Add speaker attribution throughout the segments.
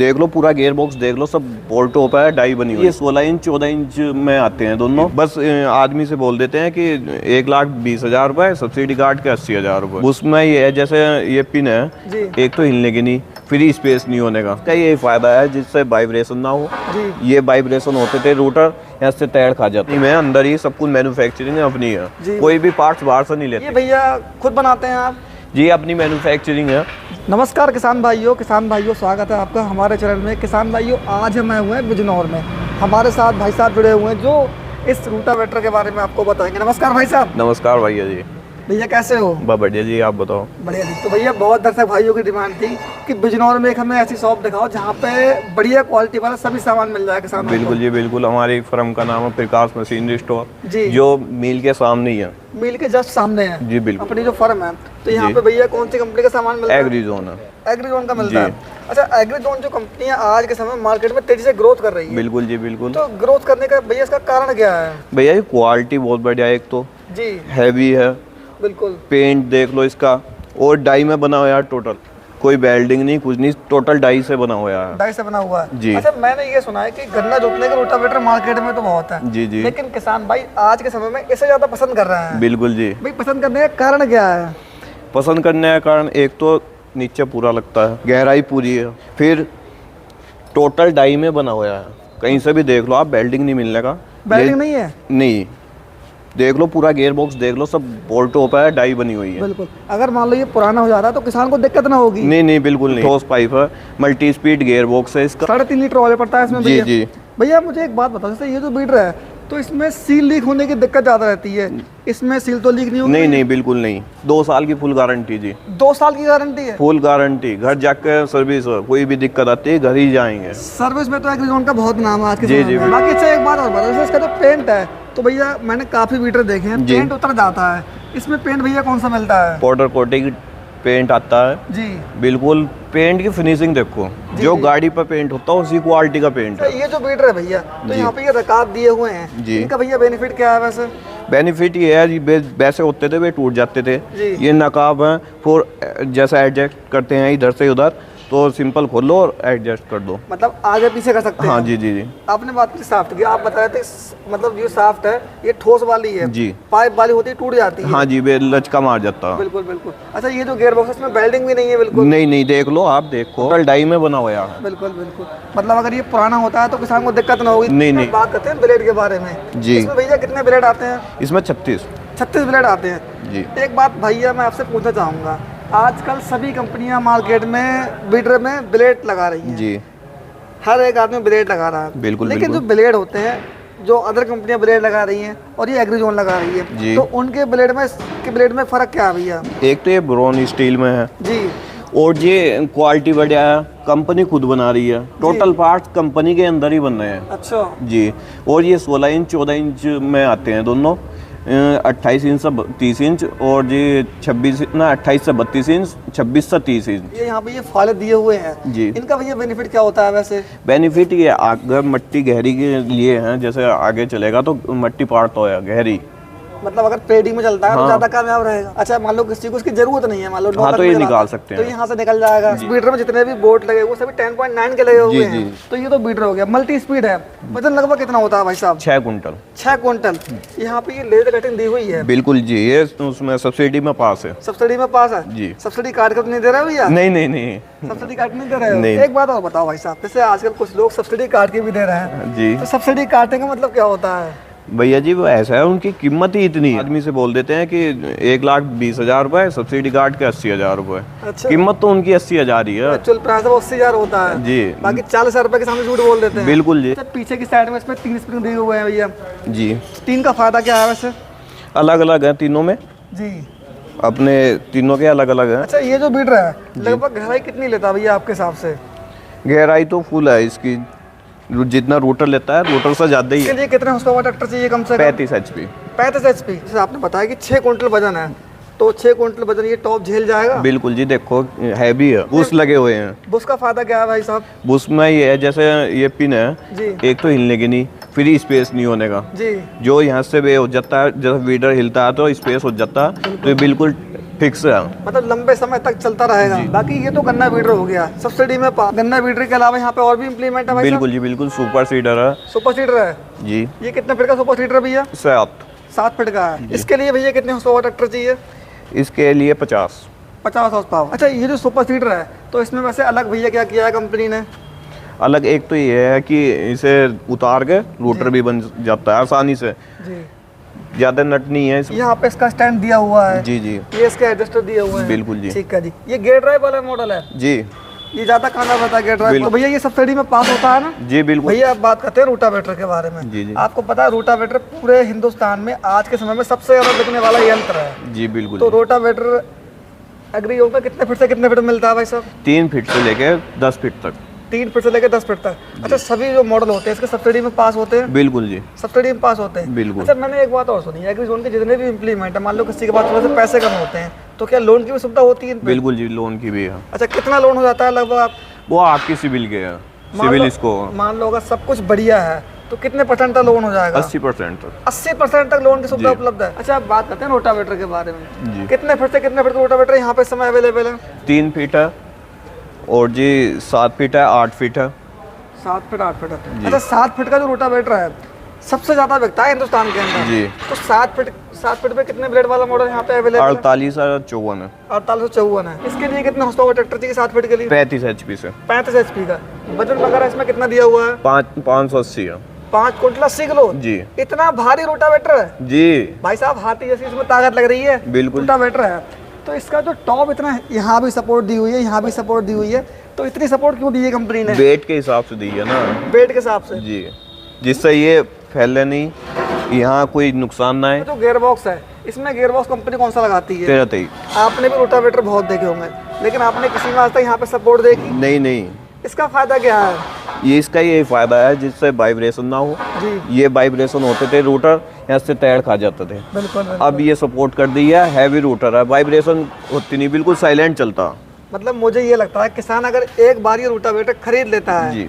Speaker 1: देख लो पूरा gear box देख लो, सब बोल्ट टॉप है, डाई बनी हुई है। 16 इंच 14 इंच में आते हैं दोनों। बस आदमी से बोल देते हैं कि 1,20,000 रुपए, सब्सिडी काट के 80,000 रुपए। उसमें ये है जैसे ये पिन है, एक तो हिलने की नहीं, फ्री स्पेस नहीं होने का यही फायदा है, जिससे वाइब्रेशन ना हो। ये वाइब्रेशन होते थे रूटर यहाँ से टैड खा जाते हैं। अंदर ही सब कुछ मैन्युफैक्चरिंग अपनी है, कोई भी पार्ट्स बाहर से नहीं लेते।
Speaker 2: ये भैया खुद बनाते हैं आप?
Speaker 1: जी, अपनी मैन्युफैक्चरिंग है।
Speaker 2: नमस्कार किसान भाइयों, स्वागत है आपका हमारे चैनल में। किसान भाइयों, आज मैं हुए हैं बिजनौर में, हमारे साथ भाई साहब जुड़े हुए हैं जो इस रोटावेटर के बारे में आपको बताएंगे। नमस्कार भाई साहब।
Speaker 1: नमस्कार भैया जी।
Speaker 2: भैया कैसे हो?
Speaker 1: बढ़िया जी, आप बताओ।
Speaker 2: बढ़िया जी। तो भैया बहुत दर्शक भाइयों की डिमांड थी कि बिजनौर में एक हमें ऐसी शॉप दिखाओ जहाँ पे बढ़िया क्वालिटी वाला सभी सामान मिल जाए किसान।
Speaker 1: बिल्कुल जी, बिल्कुल। हमारी फर्म का नाम है प्रकाश मशीनरी स्टोर
Speaker 2: जी, जो
Speaker 1: मिल के सामने ही है।
Speaker 2: मिल के जस्ट सामने है
Speaker 1: जी, बिल्कुल
Speaker 2: अपनी जो फर्म है। तो यहाँ पे भैया कौन सी कंपनी का सामान मिलता है?
Speaker 1: एग्रीजोन है।
Speaker 2: एग्रीजोन का मिलता है। अच्छा, एग्रीजोन जो कंपनी है आज के समय मार्केट में तेजी से ग्रोथ कर रही है।
Speaker 1: बिल्कुल जी, बिल्कुल।
Speaker 2: तो ग्रोथ करने का भैया इसका कारण क्या है?
Speaker 1: भैया ये क्वालिटी बहुत बढ़िया है, एक तो
Speaker 2: जी
Speaker 1: हैवी है,
Speaker 2: बिल्कुल।
Speaker 1: पेंट देख लो इसका, और डाई में बना हुआ है टोटल, कोई वेल्डिंग नहीं, कुछ नहीं, टोटल डाई से बना हुआ है।
Speaker 2: डाई से बना हुआ है
Speaker 1: जी।
Speaker 2: अच्छा, मैंने ये सुना है कि गन्ना जोतने के रोटावेटर मार्केट में तो बहुत है।
Speaker 1: जी जी,
Speaker 2: लेकिन किसान भाई आज के समय में इसे ज्यादा पसंद कर रहे हैं।
Speaker 1: बिल्कुल जी।
Speaker 2: भाई पसंद करने का कारण क्या है?
Speaker 1: पसंद करने का कारण एक तो नीचे पूरा लगता है, गहराई पूरी है, फिर टोटल डाई में बना हुआ है। कहीं से भी देख लो आप, वेल्डिंग नहीं मिलने का।
Speaker 2: वेल्डिंग नहीं है? नहीं।
Speaker 1: देख लो पूरा गियर बॉक्स देख लो, सब बोल्ट टॉप है, डाई बनी हुई है।
Speaker 2: बिल्कुल। अगर मान लो ये पुराना हो जाता है तो किसान को दिक्कत ना होगी?
Speaker 1: नहीं, बिल्कुल नहीं। ठोस पाइप है, मल्टी स्पीड गियर बॉक्स है इसका।
Speaker 2: 3.5 लीटर ऑयल पड़ता है इसमें।
Speaker 1: जी जी।
Speaker 2: भैया मुझे एक बात बताओ, जैसे ये जो बीटर है तो इसमें सील लीक होने की दिक्कत ज्यादा रहती है, इसमें सील तो लीक नहीं होगी?
Speaker 1: नहीं, बिल्कुल नहीं। 2 साल की फुल गारंटी जी।
Speaker 2: 2 साल की गारंटी है? Full
Speaker 1: guarantee. घर जाकर सर्विस, कोई भी दिक्कत आती है घर ही जाएंगे।
Speaker 2: सर्विस में तो एग्रीजोन का बहुत नाम है आज के
Speaker 1: जी जी।
Speaker 2: बाकी अच्छा एक बात और बताओ, जैसे इसका जो पेंट है तो भैया मैंने काफी बीटर देखे हैं, पेंट उतर जाता है, इसमें पेंट भैया कौन सा मिलता है?
Speaker 1: पाउडर कोटिंग पेंट आता है
Speaker 2: जी।
Speaker 1: बिल्कुल। पेंट की फिनिशिंग देखो, जो गाड़ी पर पेंट होता है उसी क्वालिटी का पेंट है।
Speaker 2: ये जो बीटर है भैया, तो यहाँ पे ये रकाब दिए हुए हैं जी, इनका भैया बेनिफिट क्या है? वैसे बेनिफिट
Speaker 1: ये है, वैसे होते थे वे टूट जाते थे, ये नकाब है, फिर जैसा एडजस्ट करते हैं इधर से उधर, तो सिंपल खोल लो और एडजस्ट कर दो,
Speaker 2: मतलब आगे पीछे कर सकते हैं।
Speaker 1: हाँ जी जी जी।
Speaker 2: आपने बात की साफ्ट की, आप बता रहे थे मतलब ये साफ्ट है, ये ठोस वाली है
Speaker 1: जी,
Speaker 2: पाइप वाली होती है टूट जाती है।
Speaker 1: हाँ जी, वे लचका मार जाता है।
Speaker 2: बिल्कुल बिल्कुल। अच्छा, ये जो गियर बॉक्स है इसमें वेल्डिंग भी नहीं है? बिल्कुल
Speaker 1: नहीं, देख लो आप, देखो टोटल डाई में बना हुआ है।
Speaker 2: बिल्कुल बिल्कुल। मतलब अगर ये पुराना होता है तो किसान को दिक्कत ना होगी।
Speaker 1: नहीं।
Speaker 2: बात करते हैं ब्लेड के बारे में जी। इसमें भैया कितने ब्लेड आते हैं?
Speaker 1: इसमें 36
Speaker 2: ब्लेड आते हैं जी। एक बात भैया मैं आपसे पूछना चाहूँगा, आजकल सभी कंपनियां मार्केट में बीटर में ब्लेड लगा रही हैं जी, हर एक आदमी ब्लेड लगा रहा है। बिल्कुल। लेकिन जो ब्लेड होते हैं, जो अदर कंपनियां ब्लेड लगा रही हैं और ये एग्रीजोन लगा रही है जी, तो उनके ब्लेड में फर्क क्या है भैया?
Speaker 1: एक तो ये ब्रोन स्टील में है
Speaker 2: जी,
Speaker 1: और ये क्वालिटी बढ़िया है, कंपनी खुद बना रही है, टोटल पार्ट्स कंपनी के अंदर ही बन रहे हैं।
Speaker 2: अच्छा
Speaker 1: जी। और ये 16 इंच 14 इंच में आते हैं दोनों, 28 इंच से 30 इंच, और जी 28 से 32 इंच, 26 से 30 इंच।
Speaker 2: ये यहाँ पे ये फाले दिए हुए हैं जी, इनका भैया बेनिफिट क्या होता है? वैसे बेनिफिट
Speaker 1: ये अगर मिट्टी गहरी के लिए है, जैसे आगे चलेगा तो मिट्टी पार तो है गहरी,
Speaker 2: मतलब अगर पेडिंग में चलता है तो ज्यादा कामयाब रहेगा। अच्छा, मान लो किसी को उसकी जरूरत नहीं है, मान लो
Speaker 1: हाँ, तो ये निकाल सकते हैं,
Speaker 2: तो यहाँ से निकल जाएगा। बीटर में जितने भी बोल्ट लगे वो सभी 10.9 के लगे हुए हैं। तो ये तो बीटर हो गया, मल्टी स्पीड है। वजन लगभग कितना होता है भाई साहब?
Speaker 1: 6 कुंटल।
Speaker 2: 6 कुंटल। यहाँ पे ये लेजर कटिंग दी हुई है?
Speaker 1: बिल्कुल जी, ये उसमें सब्सिडी में पास है।
Speaker 2: सब्सिडी में पास है
Speaker 1: जी।
Speaker 2: सब्सिडी काट कर नहीं दे रहे भैया?
Speaker 1: नहीं,
Speaker 2: सब्सिडी काट नहीं दे रहे हो? एक बात और बताओ भाई साहब, जैसे आजकल कुछ लोग सब्सिडी काट के भी दे रहे हैं जी, तो सब्सिडी काटने का मतलब क्या होता है?
Speaker 1: भैया जी वो ऐसा है, उनकी कीमत ही इतनी है। आदमी से बोल देते हैं कि 1,20,000 रुपए, सब्सिडी काट के 80,000 रुपए। अच्छा। कीमत तो उनकी 80,000 ही है,
Speaker 2: एक्चुअल प्राइस 80,000 होता है जी, बाकी 40,000 रुपए के सामने झूठ बोल देते हैं।
Speaker 1: बिल्कुल जी।
Speaker 2: पीछे की साइड में इसमें 3 स्प्रिंग दिए हुए हैं भैया
Speaker 1: जी।
Speaker 2: 3 का फायदा क्या है वैसे?
Speaker 1: अलग अलग है तीनों में
Speaker 2: जी,
Speaker 1: अपने तीनों के अलग अलग है।
Speaker 2: अच्छा, ये जो बीटर है लगभग गहराई कितनी लेता है भैया आपके हिसाब से?
Speaker 1: गहराई तो फुल है इसकी, जितना रोटर लेता है रोटर से ज्यादा ही है।
Speaker 2: कितने horsepower का ट्रैक्टर चाहिए कम से कम?
Speaker 1: 35 HP।
Speaker 2: 35 HP। जैसे आपने बताया कि 6 कुंटल वजन है, तो 6 कुंटल वजन ये टॉप झेल जाएगा?
Speaker 1: बिल्कुल जी, देखो हैवी है, बुश लगे हुए हैं।
Speaker 2: बुश का फायदा क्या है भाई साहब?
Speaker 1: बुश में ये है, जैसे ये पिन है जी, एक तो हिलने की नहीं, फ्री स्पेस नहीं होने का जी, जो यहाँ से वे हो जाता है, जैसे वीडर हिलता है तो स्पेस हो जाता है, तो ये बिल्कुल फिक्स है।
Speaker 2: मतलब लंबे समय तक चलता रहेगा। बाकी ये तो गन्ना बीडर हो गया सब्सिडी में। गन्ना बीडर के अलावा यहाँ पे और भी इम्प्लीमेंट है भाई?
Speaker 1: बिल्कुल जी बिल्कुल, सुपर सीडर है।
Speaker 2: सुपर सीडर है
Speaker 1: जी।
Speaker 2: ये कितने फीट का सुपर सीडर है भैया? 7 फीट का है। इसके लिए भैया कितने हॉर्स पावर ट्रैक्टर चाहिए?
Speaker 1: इसके लिए 50
Speaker 2: हॉर्स पावर। अच्छा, ये जो सुपर सीडर है तो इसमें वैसे अलग भैया क्या किया है कंपनी ने?
Speaker 1: अलग एक तो ये है कि इसे उतार के रोटर भी बन जाता है आसानी से
Speaker 2: जी।
Speaker 1: ज्यादा नट नहीं है
Speaker 2: यहाँ पे इसका स्टैंड दिया हुआ है।
Speaker 1: जी जी।
Speaker 2: ये इसके एडजस्टर दिए हुए हैं।
Speaker 1: बिल्कुल जी।
Speaker 2: ठीक है जी। ये गेयर ड्राइव वाला मॉडल है
Speaker 1: जी।
Speaker 2: ये ज्यादा कामयाब होता है गेयर ड्राइव। तो भैया ये सब्सिडी में पास होता है ना?
Speaker 1: जी बिल्कुल।
Speaker 2: भैया आप बात करते हैं रूटावेटर के बारे में।
Speaker 1: जी जी।
Speaker 2: आपको पता है रूटावेटर पूरे हिंदुस्तान में आज के समय में सबसे ज्यादा बिकने वाला यंत्र है।
Speaker 1: जी बिल्कुल।
Speaker 2: तो रूटावेटर एग्री होगा कितने फीट से कितने फीट मिलता है भाई साहब?
Speaker 1: 3 फीट से लेके 10 फीट तक।
Speaker 2: 3 फीट से लेकर 10 फीट तक। अच्छा, सभी जो मॉडल होते हैं इसके सब्सिडी में पास होते हैं?
Speaker 1: बिल्कुल जी,
Speaker 2: सब्सिडी में पास होते हैं।
Speaker 1: बिल्कुल।
Speaker 2: अच्छा, मैंने एक बात और सुनी है, एग्री जोन के जितने भी इम्प्लीमेंट है, मान लो किसी के पास थोड़े से पैसे कम होते हैं तो क्या लोन की भी सुविधा होती है?
Speaker 1: बिल्कुल जी, लोन की भी है।
Speaker 2: अच्छा, कितना लोन हो जाता है लगभग? आप
Speaker 1: वो आपकी सिविल के है, सिविल इसको
Speaker 2: मान लो अगर सब कुछ बढ़िया है तो कितने परसेंट तक लोन हो जाएगा?
Speaker 1: 80% तक।
Speaker 2: 80% तक लोन की सुविधा उपलब्ध है। अच्छा, आप बात करते हैं रोटावेटर के बारे में
Speaker 1: जी।
Speaker 2: कितने फीट से कितने फीट का रोटावेटर यहाँ पे इस समय अवेलेबल है?
Speaker 1: 3 फीट है और जी 7 फीट है, 8 फीट है।
Speaker 2: 7 फीट 8 फीट है। अच्छा, 7 फीट का जो रोटावेटर है सबसे ज्यादा बिकता है हिंदुस्तान के अंदर जी। तो 7 फीट पे कितने ब्लेड वाला मॉडल यहाँ पे अवेलेबल है?
Speaker 1: 48 और 54 है।
Speaker 2: 48 और 54 है। इसके लिए कितने हॉर्स पावर ट्रैक्टर चाहिए 7 फीट के लिए?
Speaker 1: 35 HP से।
Speaker 2: 35 HP का। वजन वगैरह इसमें कितना दिया हुआ है?
Speaker 1: 580 है।
Speaker 2: 5 क्विंटल 80 किलो
Speaker 1: जी।
Speaker 2: इतना भारी रोटावेटर है
Speaker 1: जी
Speaker 2: भाई साहब, हाथी जैसी इसमें ताकत लग रही है।
Speaker 1: बिल्कुल।
Speaker 2: रोटावेटर है तो इसका जो टॉप इतना यहाँ भी सपोर्ट दी हुई है, यहाँ भी सपोर्ट दी हुई है, तो इतनी सपोर्ट क्यों दी है कंपनी ने?
Speaker 1: वेट के हिसाब से दी है ना।
Speaker 2: वेट के हिसाब से
Speaker 1: जी, जिससे ये फैले नहीं, यहाँ कोई नुकसान ना है।
Speaker 2: जो गियर बॉक्स है इसमें गियर बॉक्स कंपनी कौन सा लगाती है?
Speaker 1: 1323।
Speaker 2: आपने भी रोटावेटर बहुत देखे होंगे लेकिन आपने किसी में आज तक यहाँ पे सपोर्ट देखी?
Speaker 1: नहीं।
Speaker 2: इसका फायदा क्या है?
Speaker 1: ये इसका यही फायदा है जिससे वाइब्रेशन ना हो
Speaker 2: जी।
Speaker 1: ये वाइब्रेशन होते थे रोटर यहाँ से तैर खा जाते थे।
Speaker 2: बिल्कुल।
Speaker 1: अब ये सपोर्ट कर दी है, हैवी रोटर है, वाइब्रेशन होती नहीं, बिल्कुल साइलेंट चलता।
Speaker 2: मतलब मुझे ये लगता है किसान अगर एक बार ये रोटावेटर खरीद लेता है जी,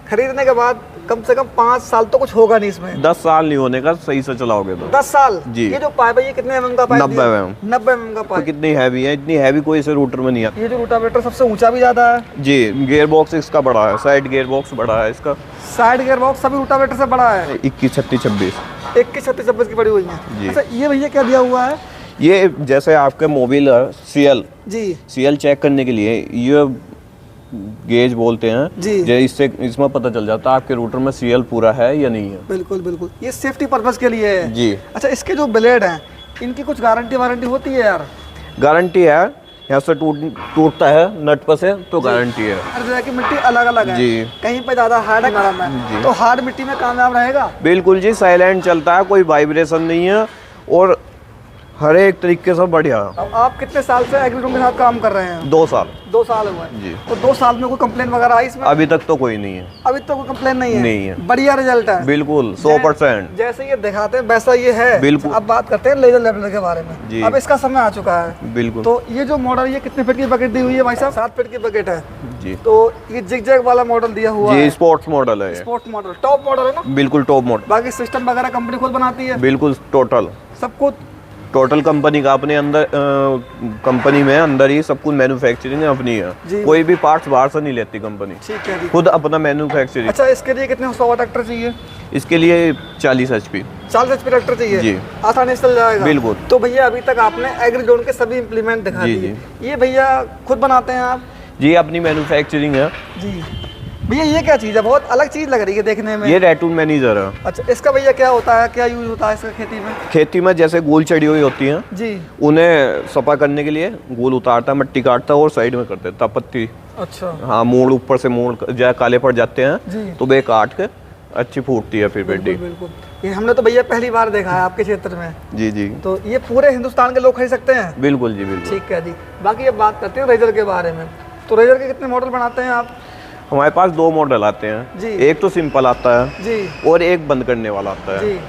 Speaker 2: खरीदने के बाद कम से कम 5 साल तो कुछ होगा नहीं इसमें।
Speaker 1: 10 साल नहीं होने का, सही से चलाओगे तो
Speaker 2: 10 साल
Speaker 1: जी।
Speaker 2: ये जो पाइप है ये कितने mm का पाइप?
Speaker 1: 90 mm।
Speaker 2: 90 mm का पाइप।
Speaker 1: तो कितनी हैवी है, इतनी हैवी कोई इसे रोटर में नहीं आता।
Speaker 2: ये जो रोटावेटर सबसे ऊंचा भी ज्यादा है
Speaker 1: जी। गियर बॉक्स इसका बड़ा है, साइड गियर बॉक्स बड़ा है इसका।
Speaker 2: साइड गियर बॉक्स सभी रोटावेटर से बड़ा है।
Speaker 1: 21, 36, 26।
Speaker 2: 21, 36, 26 की बड़ी हुई है। अच्छा, ये भैया क्या दिया हुआ है?
Speaker 1: ये जैसे आपके मोबिल सीएल
Speaker 2: जी,
Speaker 1: चेक करने के लिए ये गेज बोलते हैं
Speaker 2: जी।
Speaker 1: इससे इसमें पता चल जाता है आपके रूटर में सीएल पूरा है या नहीं है।
Speaker 2: बिल्कुल बिल्कुल, ये सेफ्टी पर्पस के लिए है
Speaker 1: जी।
Speaker 2: अच्छा, इसके जो ब्लेड हैं इनकी कुछ गारंटी वारंटी होती है यार?
Speaker 1: गारंटी है, यहाँ से टूटता है नट पर से तो गारंटी है।
Speaker 2: हर जगह की मिट्टी अलग अलग है
Speaker 1: जी।
Speaker 2: कहीं पे ज्यादा हार्ड है, नरम है, तो हार्ड मिट्टी में कामयाब रहेगा?
Speaker 1: बिल्कुल जी, साइलेंट चलता है, कोई वाइब्रेशन नहीं है और हर एक तरीके से बढ़िया।
Speaker 2: अब आप कितने साल से एग्रीजोन के साथ काम कर रहे हैं?
Speaker 1: 2 साल।
Speaker 2: 2 साल हुए
Speaker 1: जी।
Speaker 2: तो 2 साल में कोई कंप्लेन वगैरह आई इसमें?
Speaker 1: अभी तक तो कोई नहीं है।
Speaker 2: अभी तो कोई कंप्लेन नहीं है?
Speaker 1: नहीं है।
Speaker 2: बढ़िया रिजल्ट है?
Speaker 1: बिल्कुल 100%।
Speaker 2: जैसे ये दिखाते हैं वैसा ये है।
Speaker 1: बिल्कुल।
Speaker 2: अब बात करते हैं लेजर लेवलर के बारे में
Speaker 1: जी।
Speaker 2: अब इसका समय आ चुका है।
Speaker 1: बिल्कुल।
Speaker 2: तो ये जो मॉडल ये कितने फीट की बकेट दी हुई है भाई साहब? 7 फीट की बकेट है
Speaker 1: जी।
Speaker 2: तो ये जिग-जैग वाला मॉडल दिया हुआ है?
Speaker 1: स्पोर्ट्स मॉडल है।
Speaker 2: स्पोर्ट्स मॉडल, टॉप मॉडल है ना?
Speaker 1: बिल्कुल टॉप मॉडल।
Speaker 2: बाकी सिस्टम वगैरह कंपनी खुद बनाती है?
Speaker 1: बिल्कुल टोटल
Speaker 2: सब कुछ
Speaker 1: टोटल कंपनी का अपने अंदर कंपनी में अंदर ही सब कुछ मैन्युफैक्चरिंग अपनी है। कोई भी पार्ट्स बाहर से नहीं लेती कंपनी।
Speaker 2: ठीक है जी।
Speaker 1: खुद अपना मैन्युफैक्चरिंग।
Speaker 2: अच्छा, इसके लिए कितने हॉर्स पावर ट्रैक्टर चाहिए?
Speaker 1: इसके लिए 40 HP।
Speaker 2: 40 HP ट्रैक्टर चाहिए
Speaker 1: जी।
Speaker 2: आसानी से चल जाएगा?
Speaker 1: बिल्कुल।
Speaker 2: तो भैया अभी तक आपने एग्रीजोन के सभी इम्प्लीमेंट दिखा दिए, ये भैया खुद बनाते हैं आप?
Speaker 1: जी, अपनी मैन्युफैक्चरिंग है
Speaker 2: जी। भैया ये क्या चीज़ है, बहुत अलग चीज़ लग रही है देखने में?
Speaker 1: ये रैटून मैनेजर है।
Speaker 2: अच्छा, इसका भैया क्या होता है, क्या यूज होता है इसका खेती में?
Speaker 1: खेती में जैसे गोल चढ़ी हुई होती हैं
Speaker 2: जी,
Speaker 1: उन्हें सफा करने के लिए गोल उतारता है, मट्टी काटता है और साइड में कर देता है पत्ती।
Speaker 2: अच्छा।
Speaker 1: हाँ, मोड़ ऊपर से मोड़ काले पड़ जाते हैं तो वे काट के अच्छी फूटती है फिर पेटी।
Speaker 2: बिल्कुल। ये हमने तो भैया पहली बार देखा है आपके क्षेत्र में।
Speaker 1: जी जी।
Speaker 2: तो ये पूरे हिंदुस्तान के लोग खरीद सकते हैं?
Speaker 1: बिल्कुल जी, बिल्कुल।
Speaker 2: ठीक है जी। बाकी अब बात करते हैं रेजर के बारे में। तो रेजर के कितने मॉडल बनाते हैं आप?
Speaker 1: हमारे पास 2 मॉडल आते हैं
Speaker 2: जी।
Speaker 1: एक तो सिंपल आता है
Speaker 2: जी
Speaker 1: और एक बंद करने वाला आता है
Speaker 2: जी।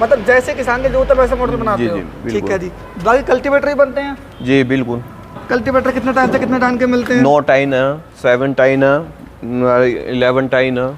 Speaker 2: मतलब जैसे किसान के जो होता है वैसे मॉडल बनाते
Speaker 1: जी,
Speaker 2: हो?
Speaker 1: जी, बिल्कुल।
Speaker 2: ठीक है जी। बाकी कल्टीवेटर ही बनते हैं?
Speaker 1: जी बिल्कुल।
Speaker 2: कल्टीवेटर कितने टाइम से कितने टाइम के मिलते हैं?
Speaker 1: 9 टाइन है, 7 टाइन है, 11 टाइन है।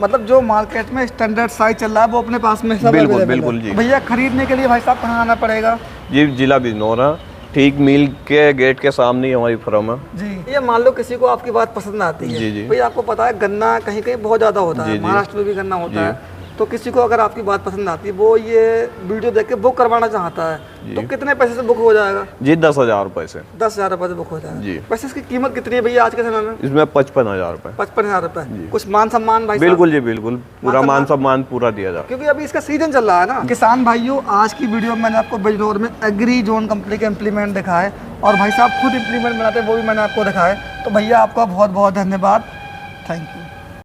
Speaker 2: मतलब जो मार्केट में स्टैंडर्ड साइज चल रहा है वो अपने पास में सब
Speaker 1: बिल्कुल
Speaker 2: available
Speaker 1: बिल्कुल
Speaker 2: है।
Speaker 1: जी।
Speaker 2: भैया खरीदने के लिए भाई साहब कहाँ आना पड़ेगा?
Speaker 1: जी, जिला बिजनौर है, ठीक मिल के गेट के सामने ही हमारी फर्म है
Speaker 2: जी। ये मान लो किसी को आपकी बात पसंद आती है,
Speaker 1: जी।
Speaker 2: भाई आपको पता है गन्ना कहीं कहीं बहुत ज़्यादा होता है, महाराष्ट्र में भी गन्ना होता है, तो किसी को अगर आपकी बात पसंद आती है, वो ये वीडियो देख के बुक करवाना चाहता है, तो कितने पैसे से बुक हो जाएगा
Speaker 1: जी? 10,000 रुपए से।
Speaker 2: 10,000 रुपए से बुक हो जाएगा
Speaker 1: जी।
Speaker 2: वैसे इसकी कीमत कितनी है भैया आज के समय में?
Speaker 1: इसमें 55,000 रुपए।
Speaker 2: 55,000 रुपए। कुछ मान सम्मान भाई?
Speaker 1: बिल्कुल जी, बिल्कुल पूरा मान सम्मान पूरा दिया जाए,
Speaker 2: क्योंकि अभी इसका सीजन चल रहा है ना। किसान भाइयों, आज की वीडियो में मैंने आपको बिजनौर में एग्री जोन कंपनी के इम्प्लीमेंट दिखाए और भाई साहब खुद इम्प्लीमेंट बनाते हैं, वो भी मैंने आपको दिखाए। तो भैया आपका बहुत बहुत धन्यवाद, थैंक यू।